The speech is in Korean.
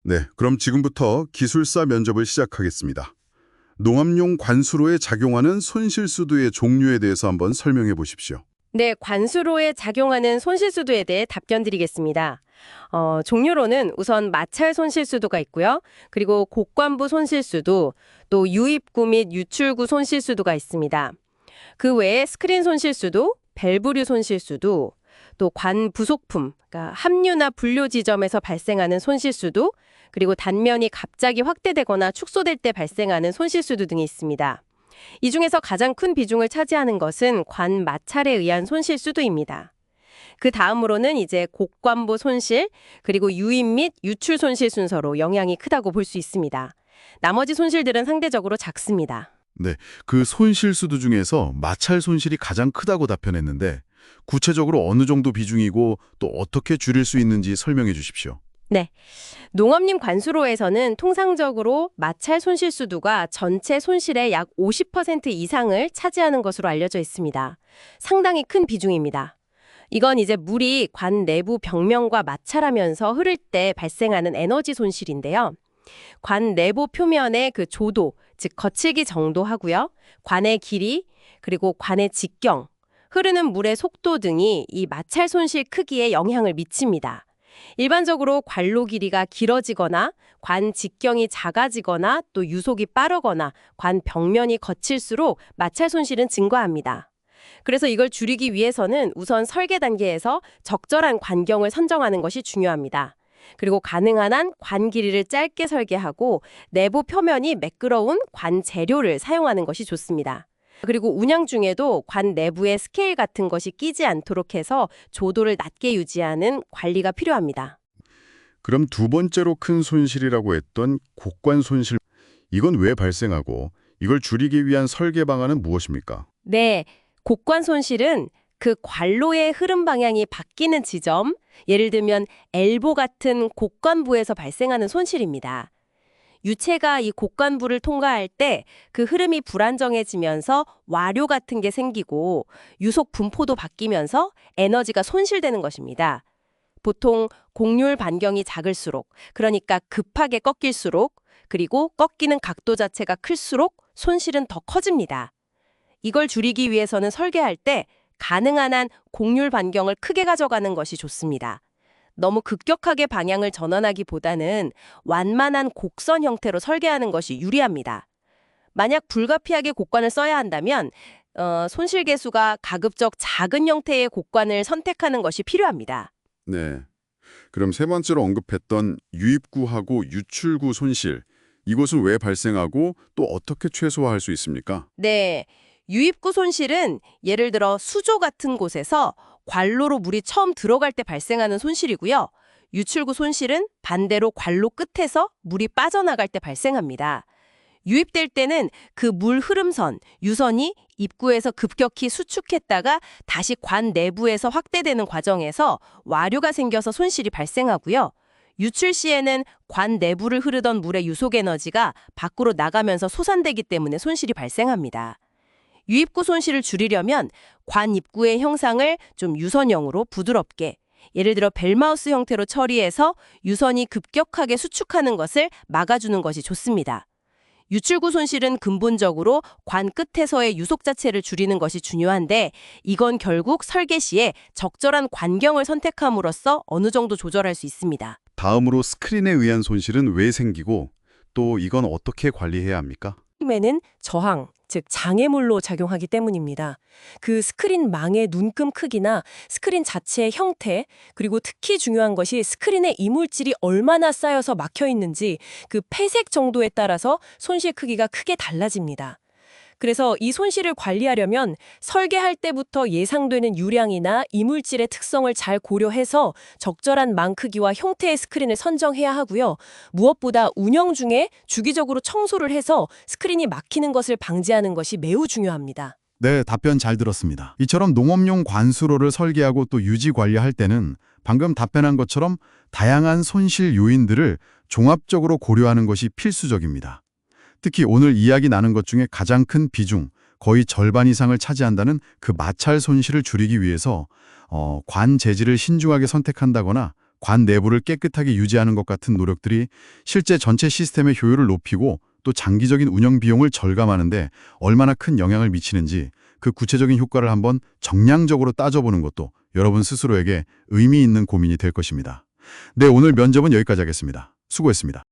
네, 그럼 지금부터 기술사 면접을 시작하겠습니다. 농업용 관수로에 작용하는 손실수도의 종류에 대해서 한번 설명해 보십시오. 네, 관수로에 작용하는 손실수도에 대해 답변 드리겠습니다. 종류로는 우선 마찰 손실수도가 있고요. 그리고 곡관부 손실수도, 또 유입구 및 유출구 손실수도가 있습니다. 그 외에 스크린 손실수도, 밸브류 손실수도, 또 관 부속품, 그러니까 합류나 분류 지점에서 발생하는 손실수도, 그리고 단면이 갑자기 확대되거나 축소될 때 발생하는 손실수도 등이 있습니다. 이 중에서 가장 큰 비중을 차지하는 것은 관 마찰에 의한 손실수도입니다. 그 다음으로는 이제 곡관부 손실, 그리고 유입 및 유출 손실 순서로 영향이 크다고 볼 수 있습니다. 나머지 손실들은 상대적으로 작습니다. 네, 그 손실수도 중에서 마찰 손실이 가장 크다고 답변했는데 구체적으로 어느 정도 비중이고 또 어떻게 줄일 수 있는지 설명해 주십시오. 네. 농업림 관수로에서는 통상적으로 마찰 손실수도가 전체 손실의 약 50% 이상을 차지하는 것으로 알려져 있습니다. 상당히 큰 비중입니다. 이건 이제 물이 관 내부 벽면과 마찰하면서 흐를 때 발생하는 에너지 손실인데요. 관 내부 표면의 그 조도, 즉 거칠기 정도 하고요. 관의 길이, 그리고 관의 직경, 흐르는 물의 속도 등이 이 마찰 손실 크기에 영향을 미칩니다. 일반적으로 관로 길이가 길어지거나 관 직경이 작아지거나 또 유속이 빠르거나 관 벽면이 거칠수록 마찰 손실은 증가합니다. 그래서 이걸 줄이기 위해서는 우선 설계 단계에서 적절한 관경을 선정하는 것이 중요합니다. 그리고 가능한 한 관 길이를 짧게 설계하고 내부 표면이 매끄러운 관 재료를 사용하는 것이 좋습니다. 그리고 운영 중에도 관 내부에 스케일 같은 것이 끼지 않도록 해서 조도를 낮게 유지하는 관리가 필요합니다. 그럼 두 번째로 큰 손실이라고 했던 곡관 손실, 이건 왜 발생하고 이걸 줄이기 위한 설계 방안은 무엇입니까? 네, 곡관 손실은 그 관로의 흐름 방향이 바뀌는 지점, 예를 들면 엘보 같은 곡관부에서 발생하는 손실입니다. 유체가 이 곡관부를 통과할 때 그 흐름이 불안정해지면서 와류 같은 게 생기고 유속 분포도 바뀌면서 에너지가 손실되는 것입니다. 보통 곡률 반경이 작을수록, 그러니까 급하게 꺾일수록, 그리고 꺾이는 각도 자체가 클수록 손실은 더 커집니다. 이걸 줄이기 위해서는 설계할 때 가능한 한 곡률 반경을 크게 가져가는 것이 좋습니다. 너무 급격하게 방향을 전환하기보다는 완만한 곡선 형태로 설계하는 것이 유리합니다. 만약 불가피하게 곡관을 써야 한다면 손실 계수가 가급적 작은 형태의 곡관을 선택하는 것이 필요합니다. 네. 그럼 세 번째로 언급했던 유입구하고 유출구 손실, 이것은 왜 발생하고 또 어떻게 최소화할 수 있습니까? 네, 유입구 손실은 예를 들어 수조 같은 곳에서 관로로 물이 처음 들어갈 때 발생하는 손실이고요. 유출구 손실은 반대로 관로 끝에서 물이 빠져나갈 때 발생합니다. 유입될 때는 그 물 흐름선, 유선이 입구에서 급격히 수축했다가 다시 관 내부에서 확대되는 과정에서 와류가 생겨서 손실이 발생하고요. 유출 시에는 관 내부를 흐르던 물의 유속 에너지가 밖으로 나가면서 솟아내기 때문에 손실이 발생합니다. 유입구 손실을 줄이려면 관 입구의 형상을 좀 유선형으로 부드럽게, 예를 들어 벨마우스 형태로 처리해서 유선이 급격하게 수축하는 것을 막아주는 것이 좋습니다. 유출구 손실은 근본적으로 관 끝에서의 유속 자체를 줄이는 것이 중요한데 이건 결국 설계 시에 적절한 관경을 선택함으로써 어느 정도 조절할 수 있습니다. 다음으로 스크린에 의한 손실은 왜 생기고 또 이건 어떻게 관리해야 합니까? 에는 저항, 즉 장애물로 작용하기 때문입니다. 그 스크린망의 눈금 크기나 스크린 자체의 형태, 그리고 특히 중요한 것이 스크린에 이물질이 얼마나 쌓여서 막혀 있는지 그 폐색 정도에 따라서 손실 크기가 크게 달라집니다. 그래서 이 손실을 관리하려면 설계할 때부터 예상되는 유량이나 이물질의 특성을 잘 고려해서 적절한 망 크기와 형태의 스크린을 선정해야 하고요. 무엇보다 운영 중에 주기적으로 청소를 해서 스크린이 막히는 것을 방지하는 것이 매우 중요합니다. 네, 답변 잘 들었습니다. 이처럼 농업용 관수로를 설계하고 또 유지 관리할 때는 방금 답변한 것처럼 다양한 손실 요인들을 종합적으로 고려하는 것이 필수적입니다. 특히 오늘 이야기 나눈 것 중에 가장 큰 비중, 거의 절반 이상을 차지한다는 그 마찰 손실을 줄이기 위해서 관 재질을 신중하게 선택한다거나 관 내부를 깨끗하게 유지하는 것 같은 노력들이 실제 전체 시스템의 효율을 높이고 또 장기적인 운영 비용을 절감하는데 얼마나 큰 영향을 미치는지 그 구체적인 효과를 한번 정량적으로 따져보는 것도 여러분 스스로에게 의미 있는 고민이 될 것입니다. 네, 오늘 면접은 여기까지 하겠습니다. 수고했습니다.